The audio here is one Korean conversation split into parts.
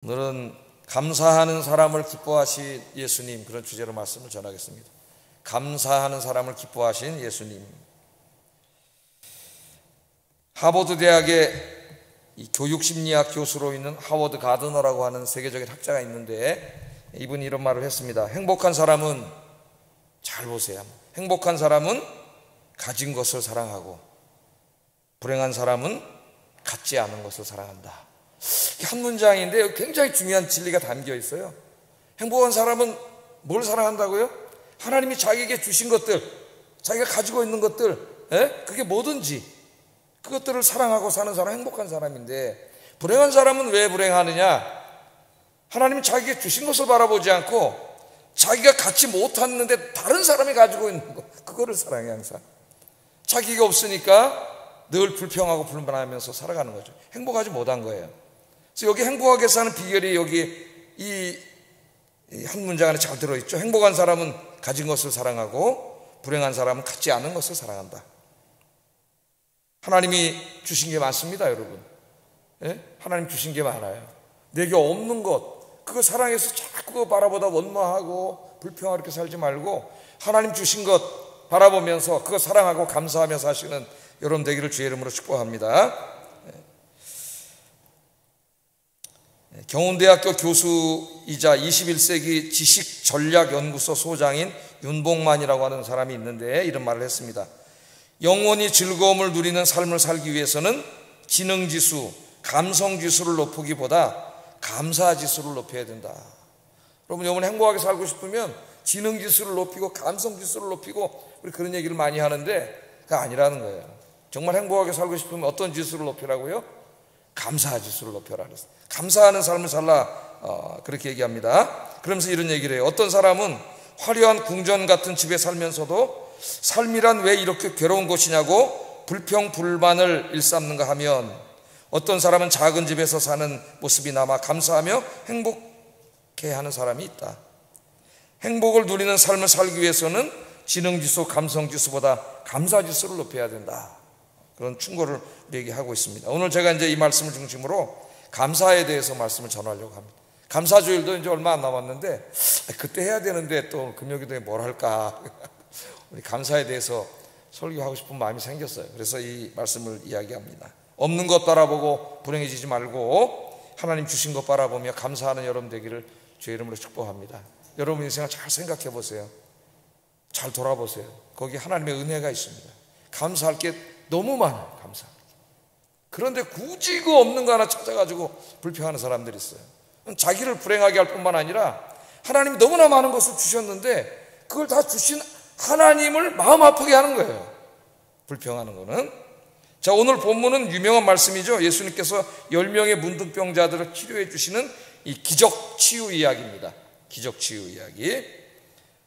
오늘은 감사하는 사람을 기뻐하신 예수님, 그런 주제로 말씀을 전하겠습니다. 감사하는 사람을 기뻐하신 예수님. 하버드 대학의 교육심리학 교수로 있는 하워드 가드너라고 하는 세계적인 학자가 있는데, 이분이 이런 말을 했습니다. 행복한 사람은, 잘 보세요, 행복한 사람은 가진 것을 사랑하고 불행한 사람은 갖지 않은 것을 사랑한다. 한 문장인데 굉장히 중요한 진리가 담겨 있어요. 행복한 사람은 뭘 사랑한다고요? 하나님이 자기에게 주신 것들, 자기가 가지고 있는 것들, 그게 뭐든지 그것들을 사랑하고 사는 사람, 행복한 사람인데, 불행한 사람은 왜 불행하느냐? 하나님이 자기에게 주신 것을 바라보지 않고 자기가 갖지 못했는데 다른 사람이 가지고 있는 것, 그거를 사랑해. 항상 자기가 없으니까 늘 불평하고 불만하면서 살아가는 거죠. 행복하지 못한 거예요. 그래서 여기 행복하게 사는 비결이 여기 이 한 문장 안에 잘 들어있죠. 행복한 사람은 가진 것을 사랑하고 불행한 사람은 갖지 않은 것을 사랑한다. 하나님이 주신 게 많습니다, 여러분. 하나님 주신 게 많아요. 내게 없는 것, 그거 사랑해서 자꾸 그거 바라보다 원망하고 불평하고 이렇게 살지 말고, 하나님 주신 것 바라보면서 그거 사랑하고 감사하며 사시는 여러분 되기를 주의 이름으로 축복합니다. 경운대학교 교수이자 21세기 지식전략연구소 소장인 윤봉만이라고 하는 사람이 있는데 이런 말을 했습니다. 영원히 즐거움을 누리는 삶을 살기 위해서는 지능지수, 감성지수를 높이기보다 감사지수를 높여야 된다. 여러분, 영원히 행복하게 살고 싶으면 지능지수를 높이고 감성지수를 높이고, 우리 그런 얘기를 많이 하는데 그게 아니라는 거예요. 정말 행복하게 살고 싶으면 어떤 지수를 높이라고요? 감사지수를 높여라 그랬어요. 감사하는 삶을 살라, 그렇게 얘기합니다. 그러면서 이런 얘기를 해요. 어떤 사람은 화려한 궁전 같은 집에 살면서도 삶이란 왜 이렇게 괴로운 것이냐고 불평 불만을 일삼는가 하면, 어떤 사람은 작은 집에서 사는 모습이 남아 감사하며 행복해하는 사람이 있다. 행복을 누리는 삶을 살기 위해서는 지능지수, 감성지수보다 감사지수를 높여야 된다. 그런 충고를 우리에게 하고 있습니다. 오늘 제가 이제 이 말씀을 중심으로 감사에 대해서 말씀을 전하려고 합니다. 감사주일도 이제 얼마 안 남았는데, 그때 해야 되는데 또 금요기도에 뭘 할까? 우리 감사에 대해서 설교하고 싶은 마음이 생겼어요. 그래서 이 말씀을 이야기합니다. 없는 것 바라보고 불행해지지 말고 하나님 주신 것 바라보며 감사하는 여러분 되기를 주의 이름으로 축복합니다. 여러분 인생을 잘 생각해 보세요. 잘 돌아보세요. 거기 하나님의 은혜가 있습니다. 감사할 게 너무 많아요. 감사할 게. 그런데 굳이 그 없는 거 하나 찾아가지고 불평하는 사람들이 있어요. 자기를 불행하게 할 뿐만 아니라 하나님이 너무나 많은 것을 주셨는데 그걸 다 주신 하나님을 마음 아프게 하는 거예요. 불평하는 거는. 자, 오늘 본문은 유명한 말씀이죠. 예수님께서 10명의 문둥병자들을 치료해 주시는 이 기적 치유 이야기입니다. 기적 치유 이야기.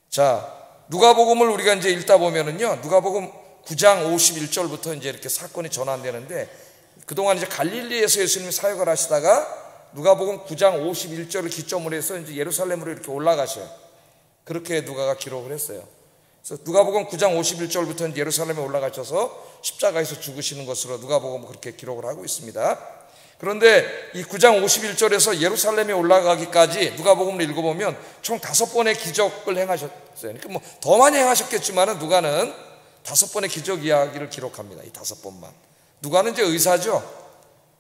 자, 누가복음을 우리가 이제 읽다 보면은요, 누가복음 9장 51절부터 이제 이렇게 사건이 전환되는데, 그동안 이제 갈릴리에서 예수님이 사역을 하시다가 누가복음 9장 51절을 기점으로 해서 이제 예루살렘으로 이렇게 올라가셔요. 그렇게 누가가 기록을 했어요. 그래서 누가복음 9장 51절부터 이제 예루살렘에 올라가셔서 십자가에서 죽으시는 것으로 누가복음은 그렇게 기록을 하고 있습니다. 그런데 이 9장 51절에서 예루살렘에 올라가기까지 누가복음을 읽어보면 총 5번의 기적을 행하셨어요. 그러니까 뭐 더 많이 행하셨겠지만은 누가는 5번의 기적 이야기를 기록합니다. 이 5번만. 누가는 이제 의사죠.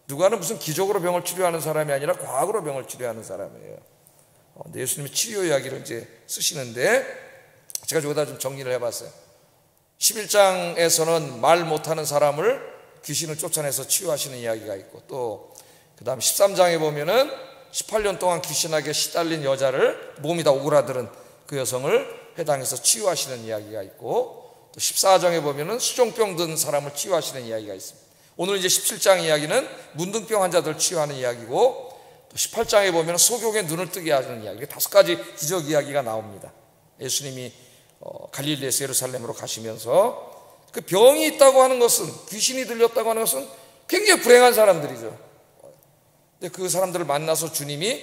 누가는 무슨 기적으로 병을 치료하는 사람이 아니라 과학으로 병을 치료하는 사람이에요. 예수님이 치료 이야기를 이제 쓰시는데, 제가 저기다 좀 정리를 해봤어요. 11장에서는 말 못하는 사람을 귀신을 쫓아내서 치유하시는 이야기가 있고, 또 그 다음 13장에 보면은 18년 동안 귀신에게 시달린 여자를, 몸이 다 오그라드는 그 여성을 해당해서 치유하시는 이야기가 있고, 또 14장에 보면은 수종병 든 사람을 치유하시는 이야기가 있습니다. 오늘 이제 17장 이야기는 문둥병 환자들 치유하는 이야기고, 또 18장에 보면 소경의 눈을 뜨게 하는 이야기, 5가지 기적 이야기가 나옵니다. 예수님이 갈릴리에서 예루살렘으로 가시면서 그 병이 있다고 하는 것은, 귀신이 들렸다고 하는 것은 굉장히 불행한 사람들이죠. 근데 그 사람들을 만나서 주님이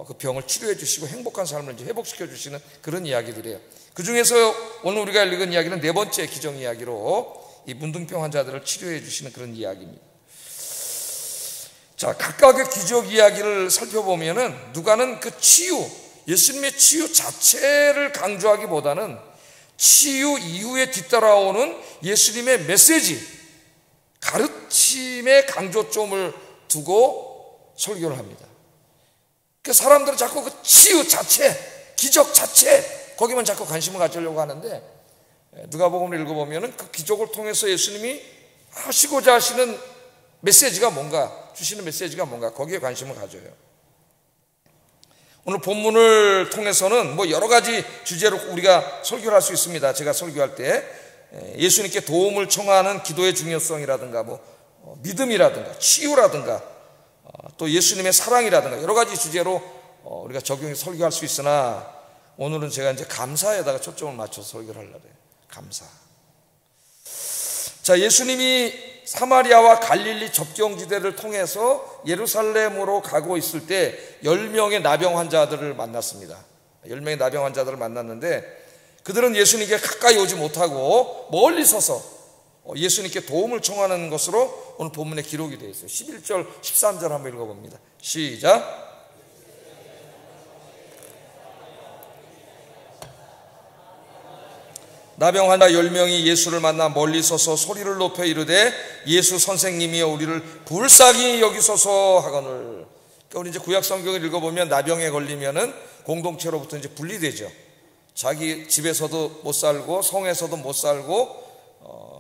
그 병을 치료해 주시고 행복한 삶을 이제 회복시켜 주시는 그런 이야기들이에요. 그 중에서 오늘 우리가 읽은 이야기는 4번째 기적 이야기로 이 문둥병 환자들을 치료해 주시는 그런 이야기입니다. 자, 각각의 기적 이야기를 살펴보면은 누가는 그 치유, 예수님의 치유 자체를 강조하기보다는 치유 이후에 뒤따라오는 예수님의 메시지, 가르침의 강조점을 두고 설교를 합니다. 그 사람들은 자꾸 그 치유 자체, 기적 자체, 거기만 자꾸 관심을 가지려고 하는데, 누가복음을 읽어보면은 그 기적을 통해서 예수님이 하시고자 하시는 메시지가 뭔가, 주시는 메시지가 뭔가, 거기에 관심을 가져요. 오늘 본문을 통해서는 뭐 여러 가지 주제로 우리가 설교를 할 수 있습니다. 제가 설교할 때 예수님께 도움을 청하는 기도의 중요성이라든가, 뭐 믿음이라든가, 치유라든가, 또 예수님의 사랑이라든가 여러 가지 주제로 우리가 적용해서 설교할 수 있으나, 오늘은 제가 이제 감사에다가 초점을 맞춰서 설교를 하려고 해요. 감사. 자, 예수님이 사마리아와 갈릴리 접경지대를 통해서 예루살렘으로 가고 있을 때 10명의 나병 환자들을 만났습니다. 10명의 나병 환자들을 만났는데, 그들은 예수님께 가까이 오지 못하고 멀리 서서 예수님께 도움을 청하는 것으로 오늘 본문에 기록이 되어 있어요. 11절 13절 한번 읽어봅니다. 시작. 나병 환자 10명이 예수를 만나 멀리 서서 소리를 높여 이르되 예수 선생님이여 우리를 불쌍히 여기소서 하거늘. 그러니까 우리 이제 구약 성경을 읽어보면 나병에 걸리면은 공동체로부터 이제 분리되죠. 자기 집에서도 못 살고 성에서도 못 살고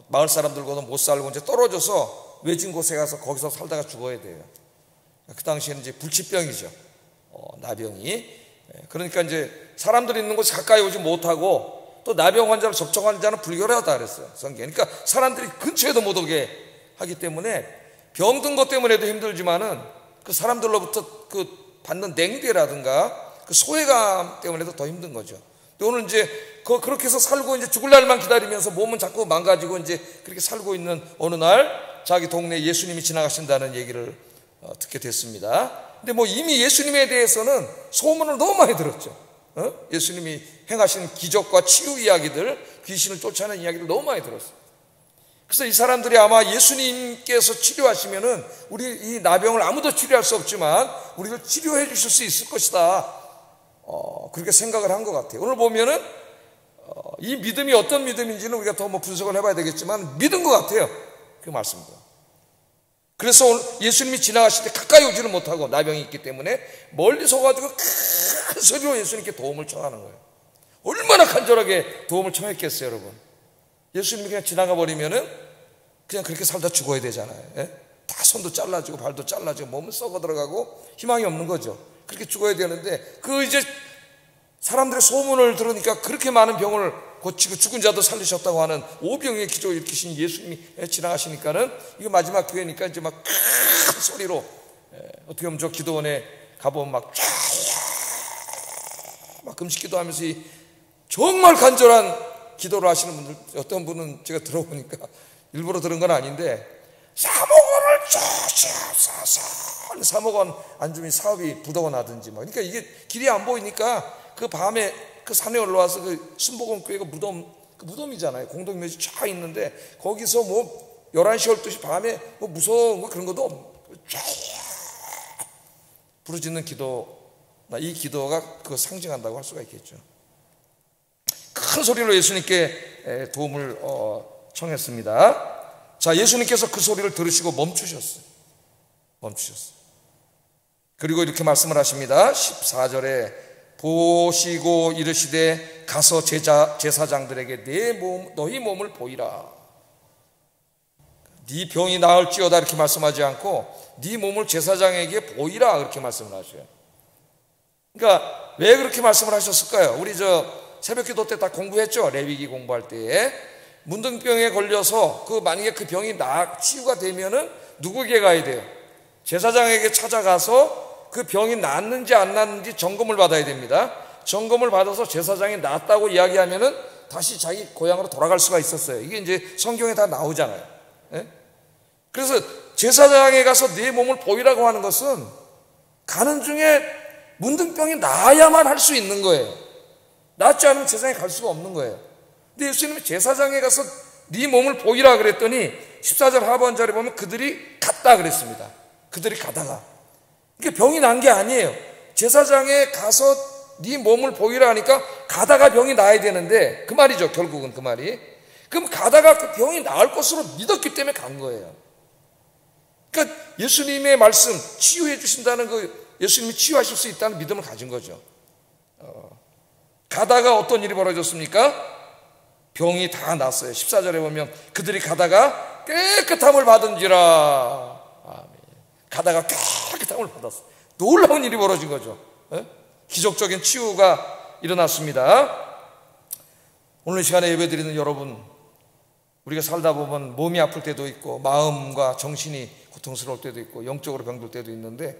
마을 사람들과도 못 살고 이제 떨어져서 외진 곳에 가서 거기서 살다가 죽어야 돼요. 그 당시에는 이제 불치병이죠. 나병이. 그러니까 이제 사람들이 있는 곳에 가까이 오지 못하고, 또 나병 환자를 접촉하는 자는 불결하다 그랬어요, 성경. 그러니까 사람들이 근처에도 못 오게 하기 때문에 병든 것 때문에도 힘들지만은 그 사람들로부터 그 받는 냉대라든가 그 소외감 때문에도 더 힘든 거죠. 오늘 이제 그렇게 해서 살고 이제 죽을 날만 기다리면서 몸은 자꾸 망가지고 이제 그렇게 살고 있는 어느 날 자기 동네에 예수님이 지나가신다는 얘기를 듣게 됐습니다. 근데 뭐 이미 예수님에 대해서는 소문을 너무 많이 들었죠. 예수님이 행하신 기적과 치유 이야기들, 귀신을 쫓아내는 이야기를 너무 많이 들었어요. 그래서 이 사람들이 아마 예수님께서 치료하시면은 우리 이 나병을 아무도 치료할 수 없지만 우리를 치료해 주실 수 있을 것이다, 그렇게 생각을 한 것 같아요. 오늘 보면은 이 믿음이 어떤 믿음인지는 우리가 더 뭐 분석을 해봐야 되겠지만 믿은 것 같아요, 그 말씀도. 그래서 오늘 예수님이 지나가실 때 가까이 오지는 못하고 나병이 있기 때문에 멀리 서가지고 큰 소리로 예수님께 도움을 청하는 거예요. 얼마나 간절하게 도움을 청했겠어요, 여러분. 예수님이 그냥 지나가 버리면은 그냥 그렇게 살다 죽어야 되잖아요. 예? 다 손도 잘라지고 발도 잘라지고 몸은 썩어 들어가고 희망이 없는 거죠. 그렇게 죽어야 되는데, 그 이제 사람들의 소문을 들으니까 그렇게 많은 병을 고치고 죽은 자도 살리셨다고 하는 오병이의 기적을 일으키신 예수님이 지나가시니까는, 이거 마지막 기회니까 이제 막 큰 소리로, 어떻게 보면 저 기도원에 가보면 막 금식 기도하면서 정말 간절한 기도를 하시는 분들, 어떤 분은 제가 들어보니까 일부러 들은 건 아닌데, 사목원을 사목원 안 주면 사업이 부도가 나든지 막. 그러니까 이게 길이 안 보이니까 그 밤에 그 산에 올라와서 그 순복음 교회가 무덤이잖아요. 공동묘지 쫙 있는데 거기서 뭐 11시 12시 밤에 뭐 무서운 거 그런 것도 없고 부르짖는 기도, 이 기도가 그거 상징한다고 할 수가 있겠죠. 큰 소리로 예수님께 도움을 청했습니다. 자, 예수님께서 그 소리를 들으시고 멈추셨어요. 그리고 이렇게 말씀을 하십니다. 14절에 보시고 이르시되 가서 제사장들에게 너희 몸을 보이라. 네 병이 나을지어다 이렇게 말씀하지 않고 네 몸을 제사장에게 보이라 그렇게 말씀을 하셔요. 그러니까 왜 그렇게 말씀을 하셨을까요? 우리 새벽기도 때 다 공부했죠. 레위기 공부할 때에 문둥병에 걸려서 만약에 그 병이 치유가 되면은 누구에게 가야 돼요? 제사장에게 찾아가서 그 병이 낫는지 안 낫는지 점검을 받아야 됩니다. 점검을 받아서 제사장이 낫다고 이야기하면은 다시 자기 고향으로 돌아갈 수가 있었어요. 이게 이제 성경에 다 나오잖아요. 예? 그래서 제사장에 가서 네 몸을 보이라고 하는 것은 가는 중에 문둥병이 나아야만 할 수 있는 거예요. 낫지 않으면 제사장에 갈 수가 없는 거예요. 근데 예수님이 제사장에 가서 네 몸을 보이라 그랬더니 14절 하반절에 보면 그들이 갔다 그랬습니다. 그들이 가다가. 그러니까 병이 난 게 아니에요. 제사장에 가서 네 몸을 보이라 하니까 가다가 병이 나야 되는데, 그 말이죠. 결국은 그 말이. 그럼 가다가 그 병이 나을 것으로 믿었기 때문에 간 거예요. 그러니까 예수님의 말씀, 치유해 주신다는 예수님이 치유하실 수 있다는 믿음을 가진 거죠. 가다가 어떤 일이 벌어졌습니까? 병이 다 났어요. 14절에 보면 그들이 가다가 깨끗함을 받은지라. 아멘. 가다가 깨끗함을 받았어요. 놀라운 일이 벌어진 거죠. 기적적인 치유가 일어났습니다. 오늘 시간에 예배드리는 여러분, 우리가 살다 보면 몸이 아플 때도 있고 마음과 정신이 고통스러울 때도 있고 영적으로 병들 때도 있는데,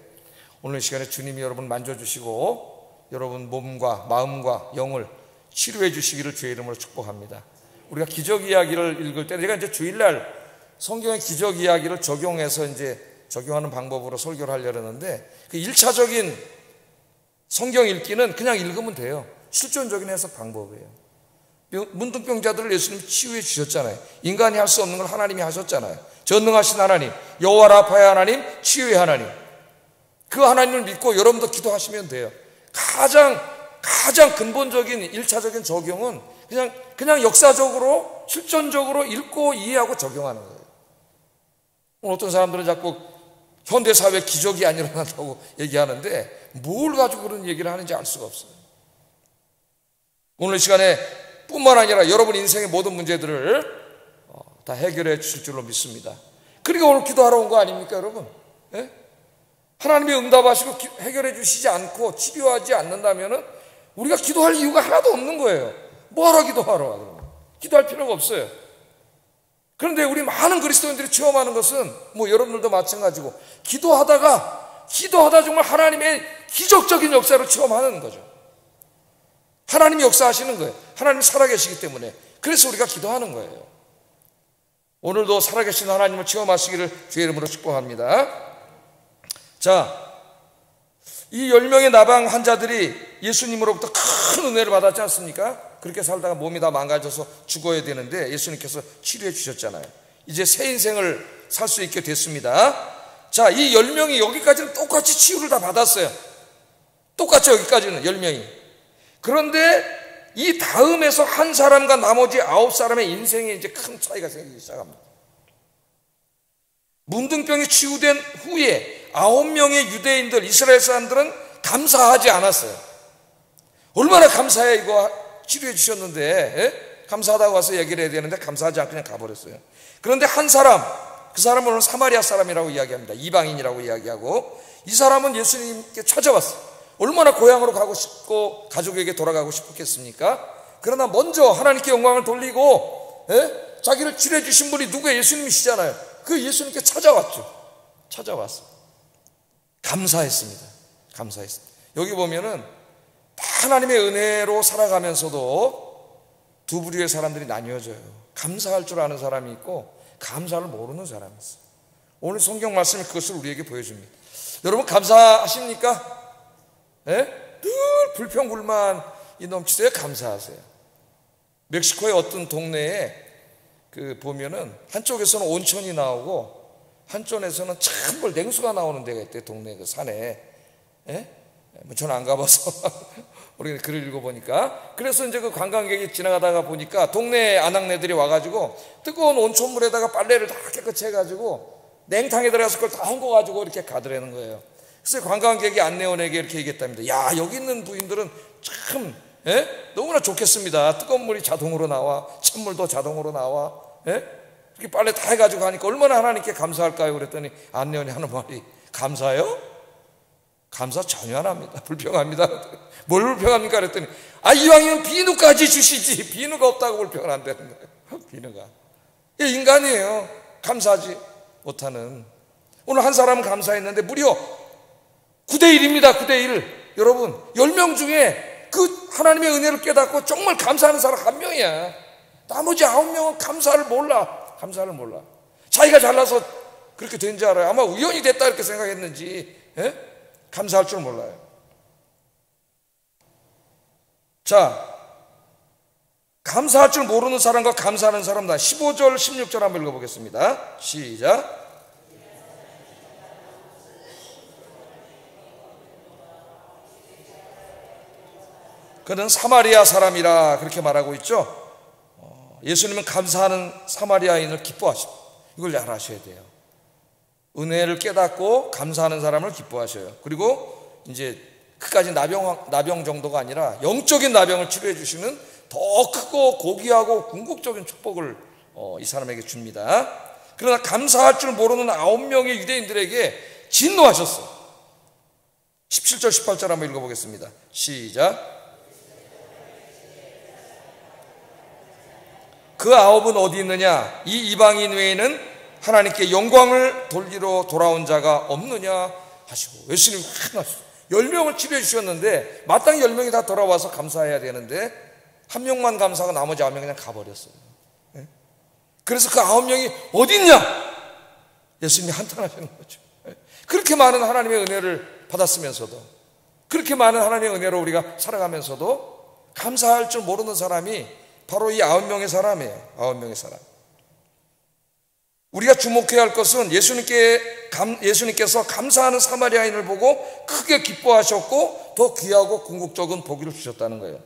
오늘 시간에 주님이 여러분 만져주시고 여러분 몸과 마음과 영을 치료해 주시기를 주의 이름으로 축복합니다. 우리가 기적 이야기를 읽을 때, 제가 이제 주일날 성경의 기적 이야기를 적용해서 이제 적용하는 방법으로 설교를 하려고 하는데, 그 1차적인 성경 읽기는 그냥 읽으면 돼요. 실존적인 해석 방법이에요. 문둥병자들을 예수님이 치유해 주셨잖아요. 인간이 할 수 없는 걸 하나님이 하셨잖아요. 전능하신 하나님, 여호와 라파의 하나님, 치유의 하나님, 그 하나님을 믿고 여러분도 기도하시면 돼요. 가장 근본적인 1차적인 적용은 그냥 역사적으로 실존적으로 읽고 이해하고 적용하는 거예요. 어떤 사람들은 자꾸 현대사회 기적이 안 일어난다고 얘기하는데 뭘 가지고 그런 얘기를 하는지 알 수가 없어요. 오늘 시간에 뿐만 아니라 여러분 인생의 모든 문제들을 다 해결해 주실 줄로 믿습니다. 그러니까 오늘 기도하러 온 거 아닙니까, 여러분? 예? 하나님이 응답하시고 해결해 주시지 않고 치료하지 않는다면 우리가 기도할 이유가 하나도 없는 거예요. 뭐하러 기도하러? 기도할 필요가 없어요. 그런데 우리 많은 그리스도인들이 체험하는 것은 여러분들도 마찬가지고 기도하다 정말 하나님의 기적적인 역사를 체험하는 거죠. 하나님이 역사하시는 거예요. 하나님이 살아계시기 때문에. 그래서 우리가 기도하는 거예요. 오늘도 살아계신 하나님을 체험하시기를 주의 이름으로 축복합니다. 자, 이 10명의 나방 환자들이 예수님으로부터 큰 은혜를 받았지 않습니까? 그렇게 살다가 몸이 다 망가져서 죽어야 되는데 예수님께서 치료해 주셨잖아요. 이제 새 인생을 살 수 있게 됐습니다. 자, 이 10명이 여기까지는 똑같이 치유를 다 받았어요. 똑같이 여기까지는 10명이. 그런데 이 다음에서 한 사람과 나머지 9사람의 인생에 이제 큰 차이가 생기기 시작합니다. 문둥병이 치유된 후에 9명의 유대인들, 이스라엘 사람들은 감사하지 않았어요. 얼마나 감사해, 이거 치료해 주셨는데. 감사하다고 와서 얘기를 해야 되는데 감사하지 않고 그냥 가버렸어요. 그런데 한 사람, 그 사람은 오늘 사마리아 사람이라고 이야기합니다. 이방인이라고 이야기하고, 이 사람은 예수님께 찾아왔어요. 얼마나 고향으로 가고 싶고 가족에게 돌아가고 싶었겠습니까? 그러나 먼저 하나님께 영광을 돌리고 자기를 치료해 주신 분이 누구예요? 예수님이시잖아요. 그 예수님께 찾아왔어요. 감사했습니다. 여기 보면은 하나님의 은혜로 살아가면서도 두 부류의 사람들이 나뉘어져요. 감사할 줄 아는 사람이 있고 감사를 모르는 사람이 있어요. 오늘 성경 말씀이 그것을 우리에게 보여줍니다. 여러분 감사하십니까? 늘 불평불만이 넘치세요? 감사하세요? 멕시코의 어떤 동네에 보면은 한쪽에서는 온천이 나오고 한쪽에서는 찬물 냉수가 나오는 데가 있대요. 동네 그 산에. 저는 안 가봐서 우리가 글을 읽어보니까, 그래서 이제 그 관광객이 지나가다가 보니까 동네 아낙네들이 와가지고 뜨거운 온천물에다가 빨래를 다 깨끗이 해가지고 냉탕에 들어가서 그걸 다 헹궈가지고 이렇게 가더라는 거예요. 그래서 관광객이 안내원에게 이렇게 얘기했답니다. 야, 여기 있는 부인들은 참 너무나 좋겠습니다. 뜨거운 물이 자동으로 나와, 찬물도 자동으로 나와, 이렇게 빨래 다 해가지고 하니까 얼마나 하나님께 감사할까요? 그랬더니 안내원이 하는 말이, 감사요? 감사 전혀 안 합니다. 불평합니다. 뭘 불평합니까? 그랬더니 이왕이면 비누까지 주시지, 비누가 없다고 불평을 한다는 거예요. 비누가. 인간이에요. 감사하지 못하는. 오늘 한 사람은 감사했는데 무려 9대1입니다. 9대1. 여러분 10명 중에 그 하나님의 은혜를 깨닫고 정말 감사하는 사람 한 명이야. 나머지 9명은 감사를 몰라. 자기가 잘나서 그렇게 된 줄 알아요. 아마 우연히 됐다 이렇게 생각했는지 감사할 줄 몰라요. 자, 감사할 줄 모르는 사람과 감사하는 사람, 15절 16절 한번 읽어보겠습니다. 시작. 그는 사마리아 사람이라 그렇게 말하고 있죠. 예수님은 감사하는 사마리아인을 기뻐하십니다. 이걸 잘 아셔야 돼요. 은혜를 깨닫고 감사하는 사람을 기뻐하셔요. 그리고 이제 그까지 나병 정도가 아니라 영적인 나병을 치료해 주시는 더 크고 고귀하고 궁극적인 축복을 이 사람에게 줍니다. 그러나 감사할 줄 모르는 9명의 유대인들에게 진노하셨어요. 17절 18절 한번 읽어보겠습니다. 시작. 그 9은 어디 있느냐? 이 이방인 외에는 하나님께 영광을 돌리러 돌아온 자가 없느냐 하시고, 예수님이 10명을 치료해 주셨는데 마땅히 10명이 다 돌아와서 감사해야 되는데 한 명만 감사하고 나머지 9명이 그냥 가버렸어요. 그래서 그 9명이 어디 있냐? 예수님이 한탄하시는 거죠. 그렇게 많은 하나님의 은혜를 받았으면서도, 그렇게 많은 하나님의 은혜로 우리가 살아가면서도 감사할 줄 모르는 사람이 바로 이 9명의 사람이에요. 9명의 사람. 우리가 주목해야 할 것은 예수님께서 감사하는 사마리아인을 보고 크게 기뻐하셨고 더 귀하고 궁극적인 복을 주셨다는 거예요.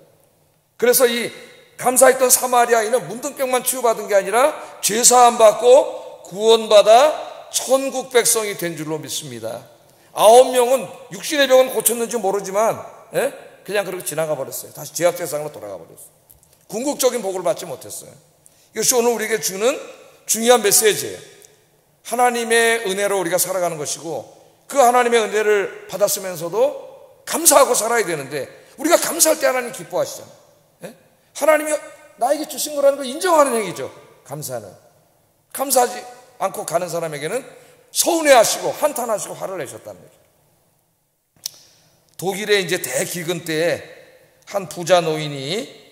그래서 이 감사했던 사마리아인은 문둥병만 치유받은 게 아니라 죄사함 받고 구원받아 천국 백성이 된 줄로 믿습니다. 9명은 육신의 병은 고쳤는지 모르지만 그냥 그렇게 지나가 버렸어요. 다시 죄악 세상으로 돌아가 버렸어요. 궁극적인 복을 받지 못했어요. 이것이 오늘 우리에게 주는 중요한 메시지예요. 하나님의 은혜로 우리가 살아가는 것이고, 그 하나님의 은혜를 받았으면서도 감사하고 살아야 되는데, 우리가 감사할 때 하나님 기뻐하시잖아요. 하나님이 나에게 주신 거라는 걸 인정하는 행위죠. 감사는. 감사하지 않고 가는 사람에게는 서운해하시고 한탄하시고 화를 내셨다는 거죠. 독일의 이제 대기근 때에 한 부자 노인이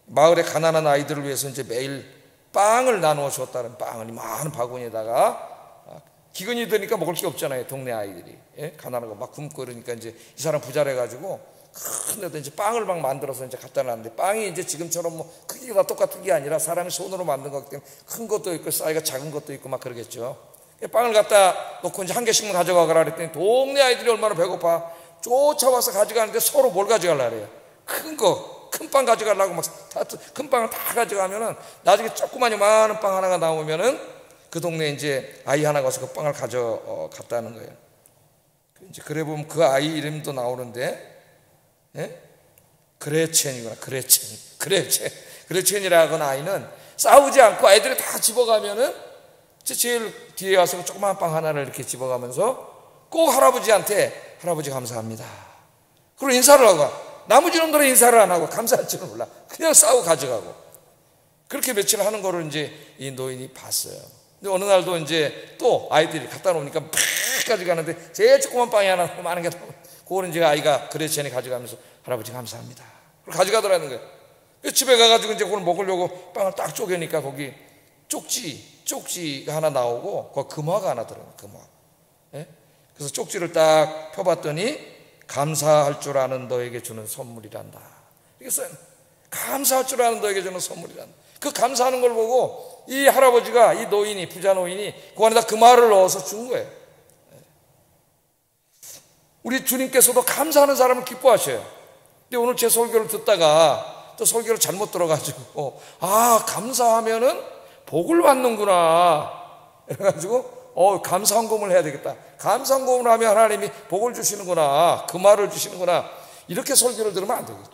마을의 가난한 아이들을 위해서 이제 매일 빵을 나누어 줬다는, 빵을 많은 바구니에다가, 기근이 되니까 먹을 게 없잖아요. 동네 아이들이 가난하고 막 굶고 그러니까 이제 이 사람 부자래 가지고 큰 데다 이제 빵을 막 만들어서 이제 갖다 놨는데, 빵이 이제 지금처럼 뭐 크기가 다 똑같은 게 아니라 사람이 손으로 만든 거기 때문에 큰 것도 있고 사이즈가 작은 것도 있고 막 그러겠죠. 빵을 갖다 놓고 이제 한 개씩만 가져가거라 그랬더니 동네 아이들이 얼마나 배고파 쫓아와서 가져가는데 서로 뭘 가져가려고 그래요? 큰 빵 가져가려고 막 큰 빵을 다 가져가면은 나중에 조그마한 많은 빵 하나가 나오면은 그 동네에 이제 아이 하나가 와서 그 빵을 가져갔다는 거예요. 이제 그래 보면 그 아이 이름도 나오는데, 그레첸이구나. 그레첸이라고 하는 아이는 싸우지 않고 아이들이 다 집어가면은 제일 뒤에 와서 조그마한 빵 하나를 이렇게 집어가면서 꼭 할아버지한테, 할아버지 감사합니다, 그리고 인사를 하고 가. 나머지 놈들은 인사를 안 하고 감사할 줄은 몰라. 그냥 싸우고 가져가고. 그렇게 며칠 하는 거를 이제 이 노인이 봤어요. 근데 어느 날도 이제 또 아이들이 갖다 놓으니까 팍 가져가는데 제일 조그만 빵이 하나 많은 게 그거는 이제 아이가 그레첸이 가져가면서 할아버지 감사합니다, 그걸 가져가더라는 거예요. 집에 가가지고 이제 그걸 먹으려고 빵을 딱 쪼개니까 거기 쪽지가 하나 나오고 거기 금화가 하나 들어요. 금화. 그래서 쪽지를 딱 펴봤더니 감사할 줄 아는 너에게 주는 선물이란다. 이게 써요. 감사할 줄 아는 너에게 주는 선물이란다. 그 감사하는 걸 보고 이 할아버지가, 이 노인이, 부자 노인이 그 안에다 금화를 넣어서 준 거예요. 우리 주님께서도 감사하는 사람을 기뻐하셔요. 근데 오늘 제 설교를 듣다가 또 설교를 잘못 들어가지고 감사하면은 복을 받는구나 그래가지고 감사헌금을 해야 되겠다, 감사헌금을 하면 하나님이 복을 주시는구나, 금화를 주시는구나, 이렇게 설교를 들으면 안 되겠죠.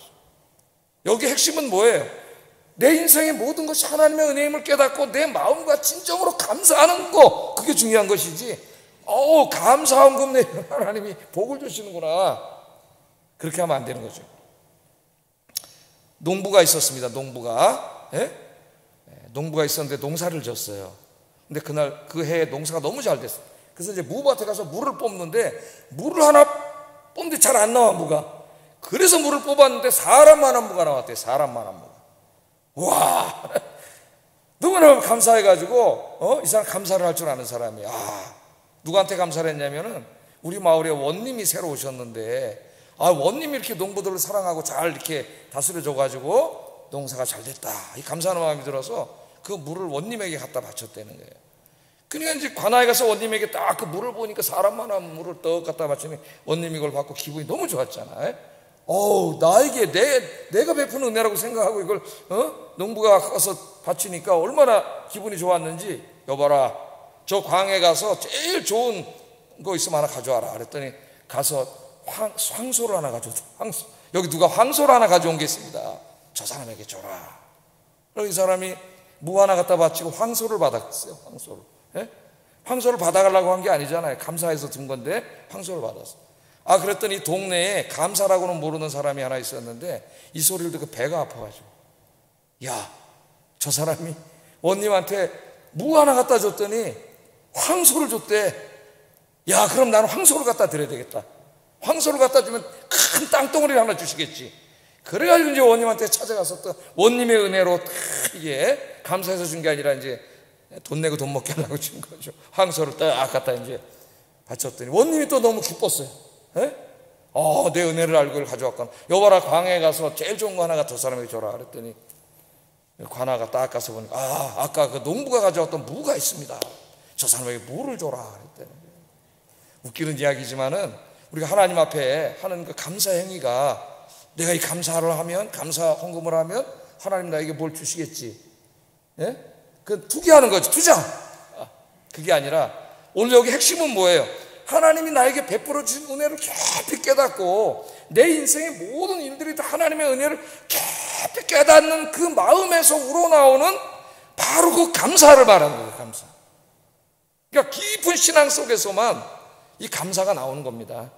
여기 핵심은 뭐예요? 내 인생의 모든 것이 하나님의 은혜임을 깨닫고 내 마음과 진정으로 감사하는 거, 그게 중요한 것이지 감사헌금 내면 하나님이 복을 주시는구나, 그렇게 하면 안 되는 거죠. 농부가 있었습니다. 농부가 있었는데 농사를 졌어요. 근데 그날 그 해에 농사가 너무 잘 됐어요. 그래서 이제 무밭에 가서 물을 뽑는데 물을 하나 뽑는데 잘 안 나와, 무가. 그래서 물을 뽑았는데 사람만한 무가 나왔대요. 사람만한 무가. 와, 누구나 감사해가지고 이 사람 감사를 할 줄 아는 사람이야. 누구한테 감사를 했냐면은 우리 마을에 원님이 새로 오셨는데 원님이 이렇게 농부들을 사랑하고 잘 이렇게 다스려줘가지고 농사가 잘 됐다, 이 감사하는 마음이 들어서 그 물을 원님에게 갖다 바쳤다는 거예요. 그러니까 이제 관아에 가서 원님에게 딱 그 물을 보니까 사람만한 물을 떡 갖다 바치니 원님이 그걸 받고 기분이 너무 좋았잖아요. 나에게 내가 베푸는 은혜라고 생각하고 이걸 농부가 가서 바치니까 얼마나 기분이 좋았는지, 여봐라, 저 광에 가서 제일 좋은 거 있으면 하나 가져와라. 그랬더니 가서 황소를 하나 가져왔다. 여기 누가 황소를 하나 가져온 게 있습니다. 저 사람에게 줘라. 그래서 이 사람이 무 하나 갖다 바치고 황소를 받았어요. 황소를. 예? 황소를 받아가려고 한 게 아니잖아요. 감사해서 든 건데 황소를 받았어요. 그랬더니 동네에 감사라고는 모르는 사람이 하나 있었는데 이 소리를 듣고 배가 아파가지고, 야, 저 사람이 원님한테 무 하나 갖다 줬더니 황소를 줬대. 야, 그럼 나는 황소를 갖다 드려야 되겠다. 황소를 갖다 주면 큰 땅덩어리를 하나 주시겠지. 그래가지고 이제 원님한테 찾아가서 또 원님의 은혜로 이게 감사해서 준 게 아니라 이제 돈 내고 돈 먹게 하려고 준 거죠. 황소를 딱 갖다 이제 바쳤더니 원님이 또 너무 기뻤어요. 에? 내 은혜를 알고 이걸 가져왔거나, 여봐라, 광에 가서 제일 좋은 거 하나가 저 사람에게 줘라. 그랬더니 관아가 딱 가서 보니까 아까 그 농부가 가져왔던 무가 있습니다. 저 사람에게 무를 줘라. 그랬더니, 웃기는 이야기지만은 우리가 하나님 앞에 하는 그 감사 행위가, 내가 이 감사를 하면, 감사 헌금을 하면 하나님 나에게 뭘 주시겠지. 예? 그 투기하는 거지, 투자. 그게 아니라 오늘 여기 핵심은 뭐예요? 하나님이 나에게 베풀어 주신 은혜를 깊이 깨닫고 내 인생의 모든 일들이 다 하나님의 은혜를 깊이 깨닫는 그 마음에서 우러나오는 바로 그 감사를 말하는 거예요. 감사. 그러니까 깊은 신앙 속에서만 이 감사가 나오는 겁니다.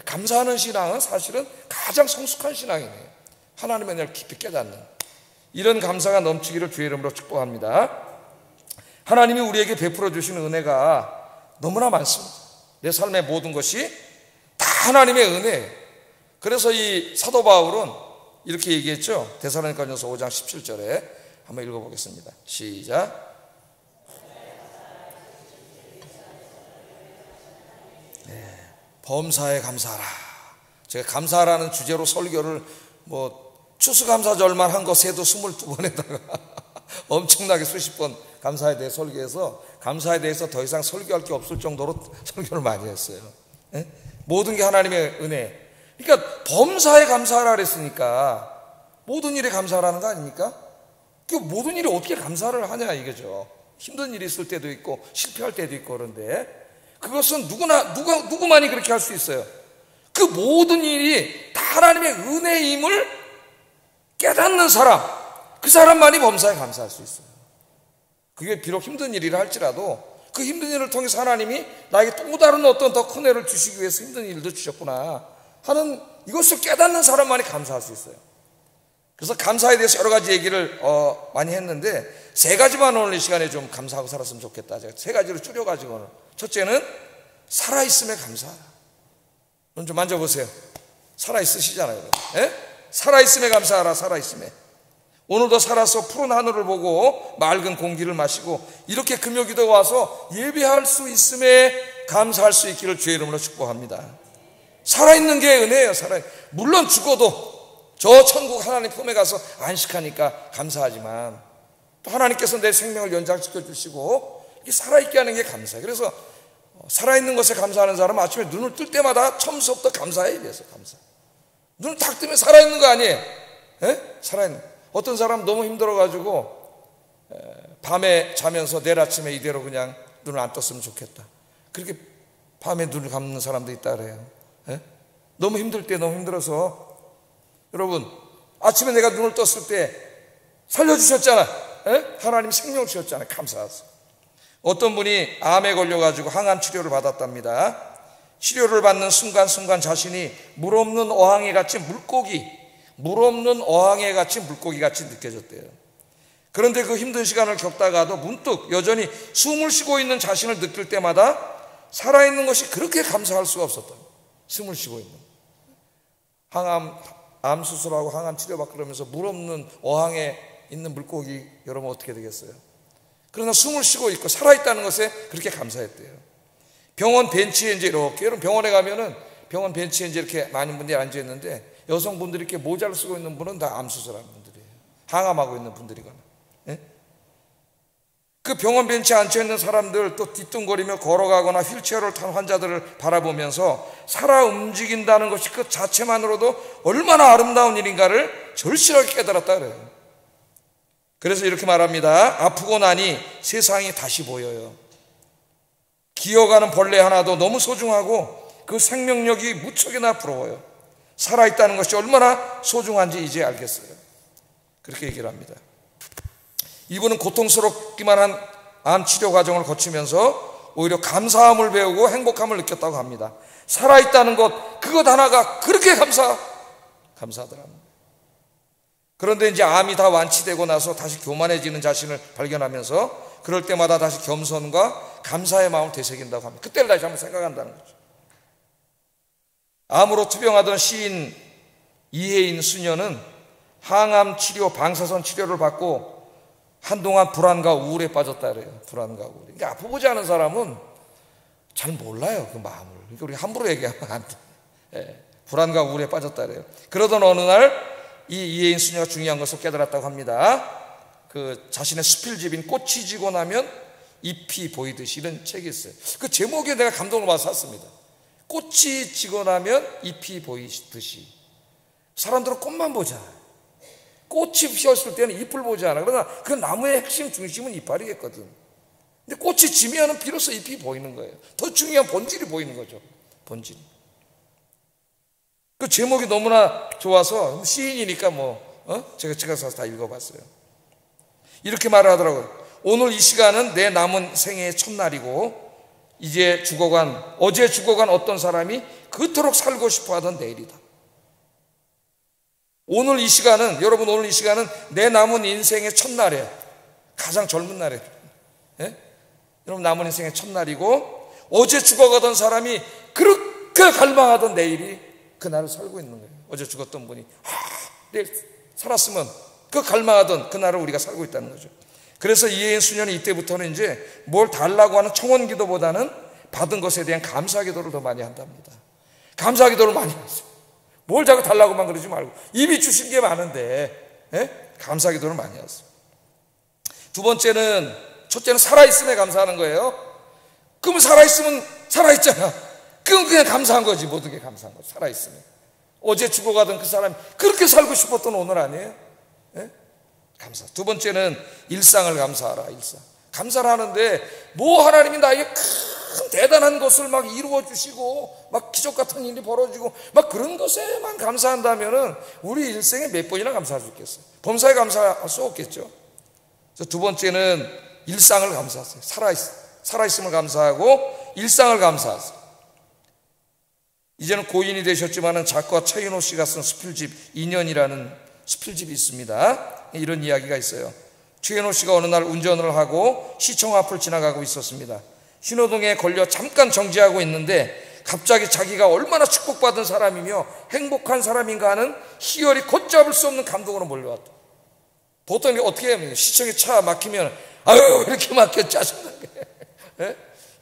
감사하는 신앙은 사실은 가장 성숙한 신앙이네요. 하나님의 은혜를 깊이 깨닫는 이런 감사가 넘치기를 주의 이름으로 축복합니다. 하나님이 우리에게 베풀어 주신 은혜가 너무나 많습니다. 내 삶의 모든 것이 다 하나님의 은혜예요. 그래서 이 사도 바울은 이렇게 얘기했죠. 데살로니가전서 5장 17절에 한번 읽어보겠습니다. 시작. 범사에 감사하라. 제가 감사라는 주제로 설교를 추수감사절만 한 거 세도 22번에다가 엄청나게 수십 번 감사에 대해 설교해서 감사에 대해서 더 이상 설교할 게 없을 정도로 설교를 많이 했어요. 예? 모든 게 하나님의 은혜. 그러니까 범사에 감사하라 그랬으니까 모든 일에 감사하라는 거 아닙니까? 그 모든 일에 어떻게 감사를 하냐 이거죠. 힘든 일이 있을 때도 있고 실패할 때도 있고 그런데 그것은 누구만이 그렇게 할 수 있어요. 그 모든 일이 다 하나님의 은혜임을 깨닫는 사람, 그 사람만이 범사에 감사할 수 있어요. 그게 비록 힘든 일이라 할지라도 그 힘든 일을 통해서 하나님이 나에게 또 다른 어떤 더 큰 은혜를 주시기 위해서 힘든 일도 주셨구나 하는 이것을 깨닫는 사람만이 감사할 수 있어요. 그래서 감사에 대해서 여러 가지 얘기를 많이 했는데 세 가지만 오늘 이 시간에 좀 감사하고 살았으면 좋겠다. 제가 세 가지로 줄여가지고 오늘 첫째는 살아있음에 감사하라. 눈 좀 만져보세요. 살아있으시잖아요. 예? 살아있음에 감사하라. 살아있음에. 오늘도 살아서 푸른 하늘을 보고 맑은 공기를 마시고 이렇게 금요기도에 와서 예배할 수 있음에 감사할 수 있기를 주의 이름으로 축복합니다. 살아있는 게 은혜예요. 물론 죽어도 저 천국 하나님 품에 가서 안식하니까 감사하지만 또 하나님께서 내 생명을 연장시켜 주시고 이렇게 살아있게 하는 게 감사해요. 그래서 살아있는 것에 감사하는 사람은 아침에 눈을 뜰 때마다 처음부터 감사해야 돼서 감사. 눈을 딱 뜨면 살아있는 거 아니에요? 예? 살아있는. 어떤 사람 너무 힘들어가지고 밤에 자면서 내일 아침에 이대로 그냥 눈을 안 떴으면 좋겠다. 그렇게 밤에 눈을 감는 사람도 있다 그래요. 예? 너무 힘들 때 너무 힘들어서 여러분 아침에 내가 눈을 떴을 때 살려주셨잖아. 예? 하나님 생명을 주셨잖아요. 감사하세요. 어떤 분이 암에 걸려가지고 항암 치료를 받았답니다. 치료를 받는 순간순간 자신이 물 없는 어항에 갇힌 물고기 같이 느껴졌대요. 그런데 그 힘든 시간을 겪다가도 문득 여전히 숨을 쉬고 있는 자신을 느낄 때마다 살아있는 것이 그렇게 감사할 수가 없었다. 숨을 쉬고 있는 암 수술하고 항암 치료받고 그러면서 물 없는 어항에 있는 물고기 여러분 어떻게 되겠어요? 그러나 숨을 쉬고 있고 살아있다는 것에 그렇게 감사했대요. 병원 벤치에 이제 이렇게 여러분 병원에 가면은 병원 벤치에 이제 이렇게 많은 분들이 앉아 있는데 여성분들이 이렇게 모자를 쓰고 있는 분은 다 암 수술하는 분들이에요. 항암하고 있는 분들이거나. 예? 그 병원 벤치에 앉혀있는 사람들, 또 뒤뚱거리며 걸어가거나 휠체어를 탄 환자들을 바라보면서 살아 움직인다는 것이 그 자체만으로도 얼마나 아름다운 일인가를 절실하게 깨달았다 그래요. 그래서 이렇게 말합니다. 아프고 나니 세상이 다시 보여요. 기어가는 벌레 하나도 너무 소중하고 그 생명력이 무척이나 부러워요. 살아있다는 것이 얼마나 소중한지 이제 알겠어요. 그렇게 얘기를 합니다. 이분은 고통스럽기만 한 암 치료 과정을 거치면서 오히려 감사함을 배우고 행복함을 느꼈다고 합니다. 살아있다는 것, 그것 하나가 그렇게 감사하더랍니다. 그런데 이제 암이 다 완치되고 나서 다시 교만해지는 자신을 발견하면서 그럴 때마다 다시 겸손과 감사의 마음을 되새긴다고 합니다. 그때를 다시 한번 생각한다는 거죠. 암으로 투병하던 시인 이혜인 수녀는 항암 치료, 방사선 치료를 받고 한동안 불안과 우울에 빠졌다 그래요. 불안과 우울. 그러니까 아프보지 않은 사람은 잘 몰라요, 그 마음을. 그러니까 우리 함부로 얘기하면 안 돼. 불안과 우울에 빠졌다 그래요. 그러던 어느 날 이 이혜인 수녀가 중요한 것을 깨달았다고 합니다. 그 자신의 수필집인 꽃이 지고 나면 잎이 보이듯이, 이런 책이 있어요. 그 제목에 내가 감동을 받아서 샀습니다. 꽃이 지고 나면 잎이 보이듯이. 사람들은 꽃만 보잖아요. 꽃이 피었을 때는 잎을 보지 않아. 그러나 그 나무의 핵심 중심은 이파리겠거든. 근데 꽃이 지면 비로소 잎이 보이는 거예요. 더 중요한 본질이 보이는 거죠. 본질. 그 제목이 너무나 좋아서, 시인이니까 제가 사서 다 읽어봤어요. 이렇게 말을 하더라고요. 오늘 이 시간은 내 남은 생애의 첫날이고 어제 죽어간 어떤 사람이 그토록 살고 싶어 하던 내일이다. 오늘 이 시간은 내 남은 인생의 첫날이에요. 가장 젊은 날이에요. 여러분, 남은 인생의 첫날이고 어제 죽어가던 사람이 그렇게 갈망하던 내일이 그날을 살고 있는 거예요. 어제 죽었던 분이 내일 살았으면 그 갈망하던 그날을 우리가 살고 있다는 거죠. 그래서 이혜인 수녀는 이때부터는 이제 뭘 달라고 하는 청원 기도보다는 받은 것에 대한 감사 기도를 더 많이 한답니다. 감사 기도를 많이 했어요. 뭘 자꾸 달라고만 그러지 말고, 이미 주신 게 많은데 감사 기도를 많이 했어요. 두 번째는, 첫째는 살아있음에 감사하는 거예요. 그럼 살아있으면 살아있잖아. 그건 그냥 감사한 거지. 모든 게 감사한 거지. 살아있으면. 어제 죽어가던 그 사람이 그렇게 살고 싶었던 오늘 아니에요? 감사. 두 번째는 일상을 감사하라. 일상. 감사를 하는데 하나님이 나에게 큰 대단한 것을 막 이루어 주시고 막 기적 같은 일이 벌어지고 막 그런 것에만 감사한다면은 우리 일생에 몇 번이나 감사할 수 있겠어요? 범사에 감사할 수 없겠죠. 그래서 두 번째는 일상을 감사하세요. 살아있음을 감사하고 일상을 감사하세요. 이제는 고인이 되셨지만은 작가 최인호 씨가 쓴 수필집 인연이라는 수필집이 있습니다. 이런 이야기가 있어요. 최인호 씨가 어느 날 운전을 하고 시청 앞을 지나가고 있었습니다. 신호등에 걸려 잠깐 정지하고 있는데 갑자기 자기가 얼마나 축복받은 사람이며 행복한 사람인가 하는 희열이 걷잡을 수 없는 감동으로 몰려왔다. 보통 어떻게 하면 시청에 차 막히면 아유 이렇게 막혀 짜증나게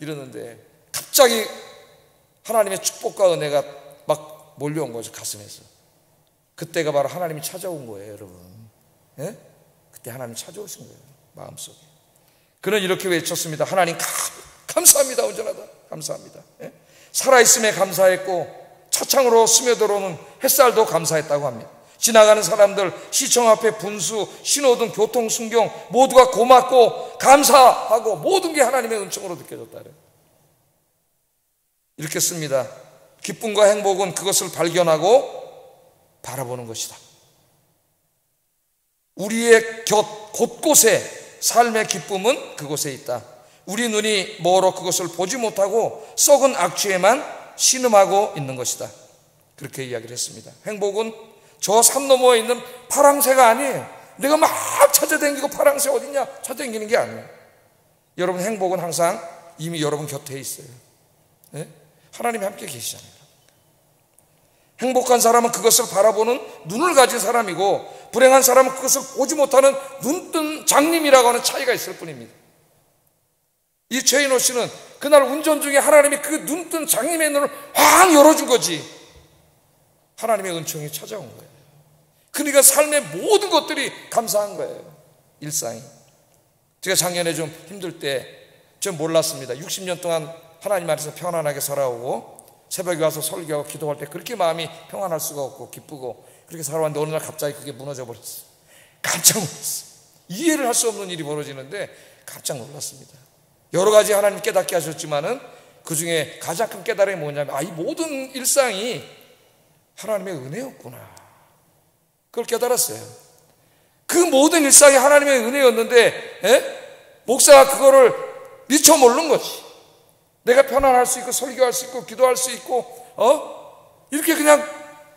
이러는데 갑자기 하나님의 축복과 은혜가 막 몰려온 거죠, 가슴에서. 그때가 바로 하나님이 찾아온 거예요, 여러분. 그때 하나님이 찾아오신 거예요, 마음속에. 그는 이렇게 외쳤습니다. 하나님 감사합니다. 운전하다 감사합니다. 살아있음에 감사했고 차창으로 스며들어오는 햇살도 감사했다고 합니다. 지나가는 사람들, 시청 앞에 분수, 신호등, 교통 순경 모두가 고맙고 감사하고 모든 게 하나님의 은총으로 느껴졌다 그래요. 이렇게 씁니다. 기쁨과 행복은 그것을 발견하고 바라보는 것이다. 우리의 곁 곳곳에 삶의 기쁨은 그곳에 있다. 우리 눈이 멀어 그것을 보지 못하고 썩은 악취에만 신음하고 있는 것이다. 그렇게 이야기를 했습니다. 행복은 저 산 너머에 있는 파랑새가 아니에요. 내가 막 찾아다니고 파랑새 어딨냐 찾아다니는 게 아니에요. 여러분, 행복은 항상 이미 여러분 곁에 있어요. 하나님이 함께 계시잖아요. 행복한 사람은 그것을 바라보는 눈을 가진 사람이고 불행한 사람은 그것을 보지 못하는 눈뜬 장님이라고 하는 차이가 있을 뿐입니다. 이 최인호 씨는 그날 운전 중에 하나님이 그 눈뜬 장님의 눈을 확 열어준 거지. 하나님의 은총이 찾아온 거예요. 그러니까 삶의 모든 것들이 감사한 거예요, 일상이. 제가 작년에 좀 힘들 때 전 몰랐습니다. 60년 동안 하나님 안에서 편안하게 살아오고 새벽에 와서 설교하고 기도할 때 그렇게 마음이 평안할 수가 없고 기쁘고 그렇게 살아왔는데 어느 날 갑자기 그게 무너져 버렸어요. 깜짝 놀랐어요. 이해를 할 수 없는 일이 벌어지는데 깜짝 놀랐습니다. 여러 가지 하나님 깨닫게 하셨지만은 그 중에 가장 큰 깨달음이 뭐냐면 이 모든 일상이 하나님의 은혜였구나. 그걸 깨달았어요. 그 모든 일상이 하나님의 은혜였는데 목사가 그거를 미처 모르는 거지. 내가 편안할 수 있고 설교할 수 있고 기도할 수 있고 이렇게 그냥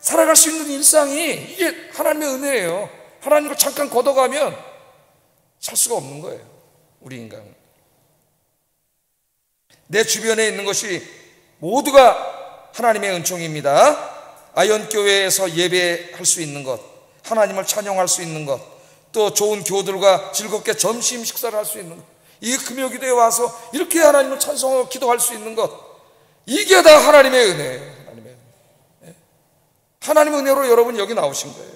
살아갈 수 있는 일상이 이게 하나님의 은혜예요. 하나님을 잠깐 걷어가면 살 수가 없는 거예요. 우리 인간은. 내 주변에 있는 것이 모두가 하나님의 은총입니다. 아현교회에서 예배할 수 있는 것, 하나님을 찬양할 수 있는 것, 또 좋은 교우들과 즐겁게 점심 식사를 할 수 있는 것, 이 금요기도에 와서 이렇게 하나님을 찬송하고 기도할 수 있는 것, 이게 다 하나님의 은혜예요. 하나님의 은혜. 하나님의 은혜로 여러분 여기 나오신 거예요.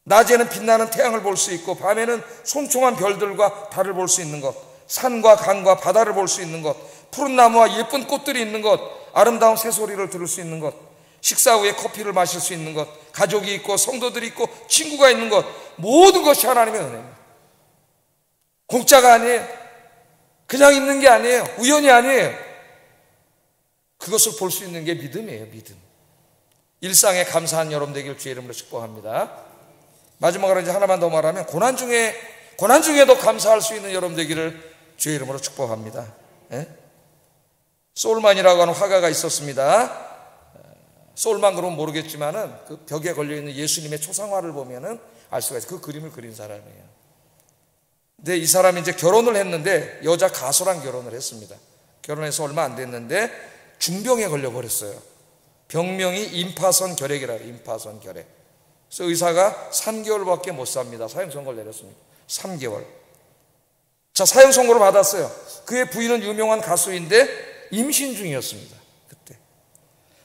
낮에는 빛나는 태양을 볼 수 있고 밤에는 송총한 별들과 달을 볼 수 있는 것, 산과 강과 바다를 볼 수 있는 것, 푸른 나무와 예쁜 꽃들이 있는 것, 아름다운 새소리를 들을 수 있는 것, 식사 후에 커피를 마실 수 있는 것, 가족이 있고 성도들이 있고 친구가 있는 것, 모든 것이 하나님의 은혜입니다. 공짜가 아니에요. 그냥 있는 게 아니에요. 우연이 아니에요. 그것을 볼 수 있는 게 믿음이에요. 믿음. 일상에 감사한 여러분 되길 주의 이름으로 축복합니다. 마지막으로 이제 하나만 더 말하면 고난 중에도 감사할 수 있는 여러분 되기를 주의 이름으로 축복합니다. 소울만이라고 하는 화가가 있었습니다. 소울만 그러면 모르겠지만은 그 벽에 걸려있는 예수님의 초상화를 보면은 알 수가 있어요. 그 그림을 그린 사람이에요. 근데 이 사람이 이제 결혼을 했는데 여자 가수랑 결혼을 했습니다. 결혼해서 얼마 안 됐는데 중병에 걸려버렸어요. 병명이 임파선 결핵이라고 해요. 임파선 결핵. 그래서 의사가 3개월밖에 못 삽니다. 사형 선고를 내렸습니다. 3개월. 자, 사형 선고를 받았어요. 그의 부인은 유명한 가수인데 임신 중이었습니다. 그때.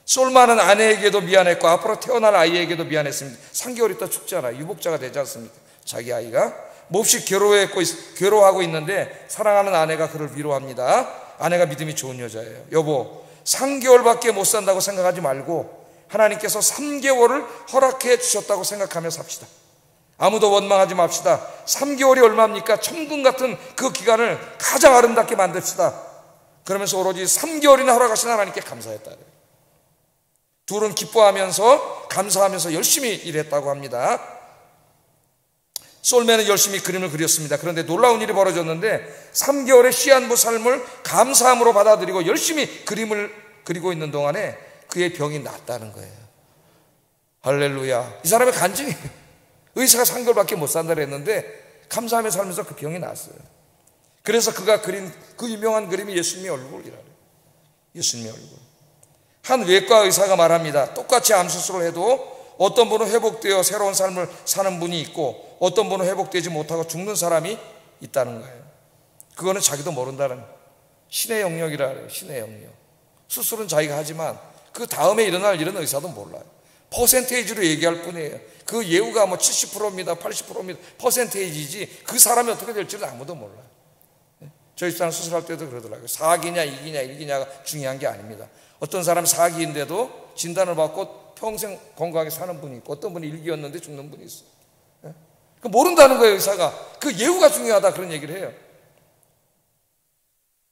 솔만은 아내에게도 미안했고 앞으로 태어날 아이에게도 미안했습니다. 3개월 있다 죽잖아요. 유복자가 되지 않습니까? 자기 아이가. 몹시 괴로워하고 있는데 사랑하는 아내가 그를 위로합니다. 아내가 믿음이 좋은 여자예요. 여보, 3개월밖에 못 산다고 생각하지 말고 하나님께서 3개월을 허락해 주셨다고 생각하며 삽시다. 아무도 원망하지 맙시다. 3개월이 얼마입니까? 천금 같은 그 기간을 가장 아름답게 만듭시다. 그러면서 오로지 3개월이나 허락하신 하나님께 감사했다. 둘은 기뻐하면서 감사하면서 열심히 일했다고 합니다. 솔맨은 열심히 그림을 그렸습니다. 그런데 놀라운 일이 벌어졌는데 3개월의 시한부 삶을 감사함으로 받아들이고 열심히 그림을 그리고 있는 동안에 그의 병이 낫다는 거예요. 할렐루야. 이 사람의 간증이 의사가 3개월밖에 못 산다 그랬는데 감사하며 살면서 그 병이 났어요. 그래서 그가 그린 그 유명한 그림이 예수님의 얼굴이라고 해요. 예수님의 얼굴. 한 외과 의사가 말합니다. 똑같이 암 수술을 해도 어떤 분은 회복되어 새로운 삶을 사는 분이 있고 어떤 분은 회복되지 못하고 죽는 사람이 있다는 거예요. 그거는 자기도 모른다는 신의 영역이라 그래요. 신의 영역. 수술은 자기가 하지만 그 다음에 일어날 일은 의사도 몰라요. 퍼센테이지로 얘기할 뿐이에요. 그 예후가 뭐 70%입니다 80%입니다 퍼센테이지지 그 사람이 어떻게 될지는 아무도 몰라요. 저희 집사람 수술할 때도 그러더라고요. 4기냐 2기냐 1기냐가 중요한 게 아닙니다. 어떤 사람 4기인데도 진단을 받고 평생 건강하게 사는 분이 있고 어떤 분이 1기였는데 죽는 분이 있어요. 모른다는 거예요. 의사가. 그 예후가 중요하다 그런 얘기를 해요.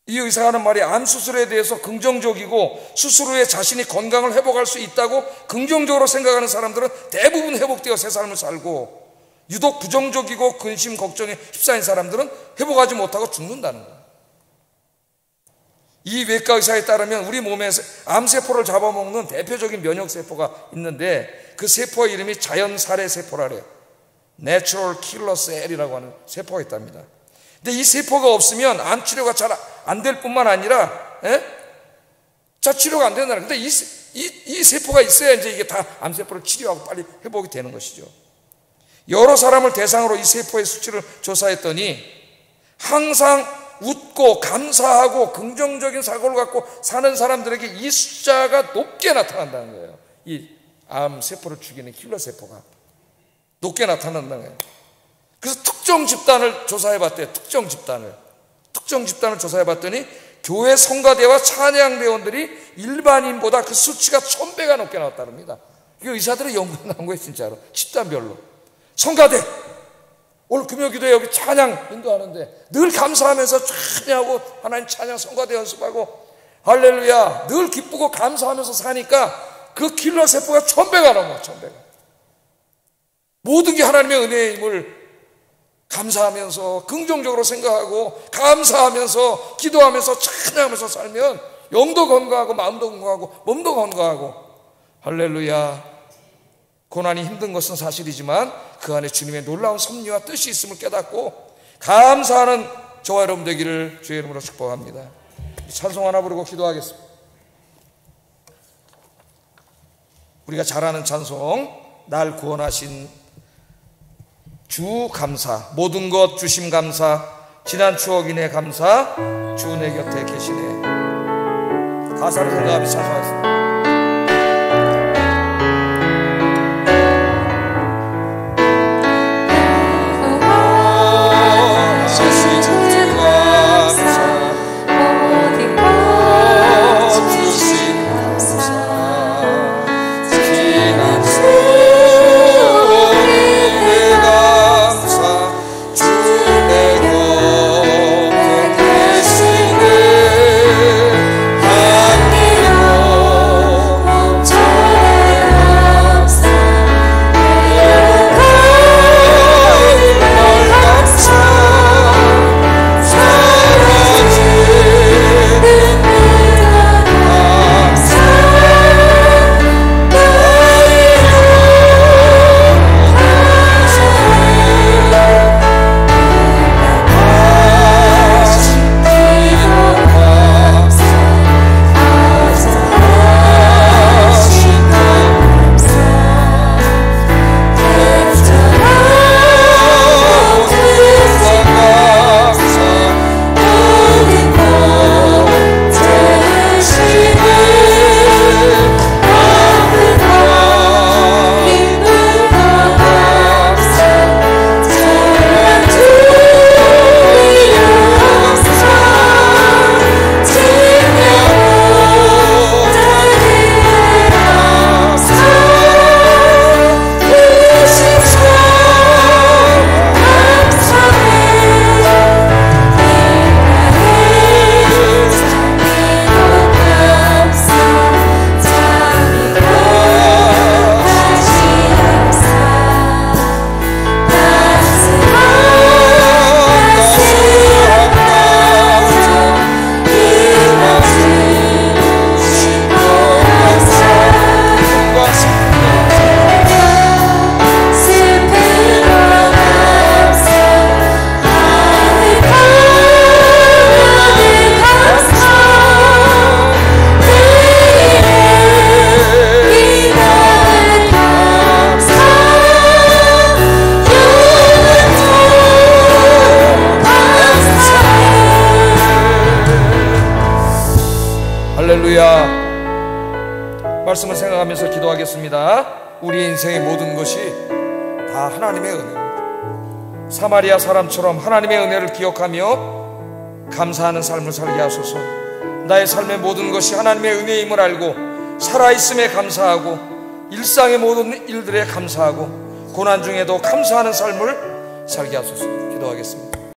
이 의사가 하는 말이 암 수술에 대해서 긍정적이고 수술 후에 자신이 건강을 회복할 수 있다고 긍정적으로 생각하는 사람들은 대부분 회복되어 새 삶을 살고 유독 부정적이고 근심 걱정에 휩싸인 사람들은 회복하지 못하고 죽는다는 거예요. 이 외과 의사에 따르면 우리 몸에서 암세포를 잡아먹는 대표적인 면역세포가 있는데 그 세포의 이름이 자연살해세포라 그래요. Natural Killer Cell이라고 하는 세포가 있답니다. 근데 이 세포가 없으면 암 치료가 잘 안 될 뿐만 아니라 치료가 안 된다는 거예요. 근데 이 세포가 있어야 이제 이게 다 암세포를 치료하고 빨리 회복이 되는 것이죠. 여러 사람을 대상으로 이 세포의 수치를 조사했더니 항상 웃고 감사하고 긍정적인 사고를 갖고 사는 사람들에게 이 숫자가 높게 나타난다는 거예요. 이 암세포를 죽이는 킬러세포가 높게 나타난다는 거예요. 그래서 특정 집단을 조사해봤대요. 특정 집단을 조사해봤더니 교회 성가대와 찬양대원들이 일반인보다 그 수치가 1000배가 넘게 나왔답니다. 이거 의사들의 연구가 나온 거예요. 진짜로. 집단별로. 성가대, 오늘 금요기도에 여기 찬양 인도하는데 늘 감사하면서 찬양하고 하나님 찬양 성가대 연습하고 할렐루야 늘 기쁘고 감사하면서 사니까 그 킬러 세포가 1000배가 넘어. 1000배가. 모든 게 하나님의 은혜의 힘을 감사하면서 긍정적으로 생각하고 감사하면서 기도하면서 찬양하면서 살면 영도 건강하고 마음도 건강하고 몸도 건강하고 할렐루야. 고난이 힘든 것은 사실이지만 그 안에 주님의 놀라운 섭리와 뜻이 있음을 깨닫고 감사하는 저와 여러분 되기를 주의 이름으로 축복합니다. 찬송 하나 부르고 기도하겠습니다. 우리가 잘 아는 찬송, 날 구원하신 주 감사, 모든 것 주심 감사, 지난 추억 인해 감사, 주 내 곁에 계시네. 가사를 생각하며 찬송하겠습니다. 할렐루야. 말씀을 생각하면서 기도하겠습니다. 우리 인생의 모든 것이 다 하나님의 은혜입니다. 사마리아 사람처럼 하나님의 은혜를 기억하며 감사하는 삶을 살게 하소서. 나의 삶의 모든 것이 하나님의 은혜임을 알고 살아있음에 감사하고 일상의 모든 일들에 감사하고 고난 중에도 감사하는 삶을 살게 하소서. 기도하겠습니다.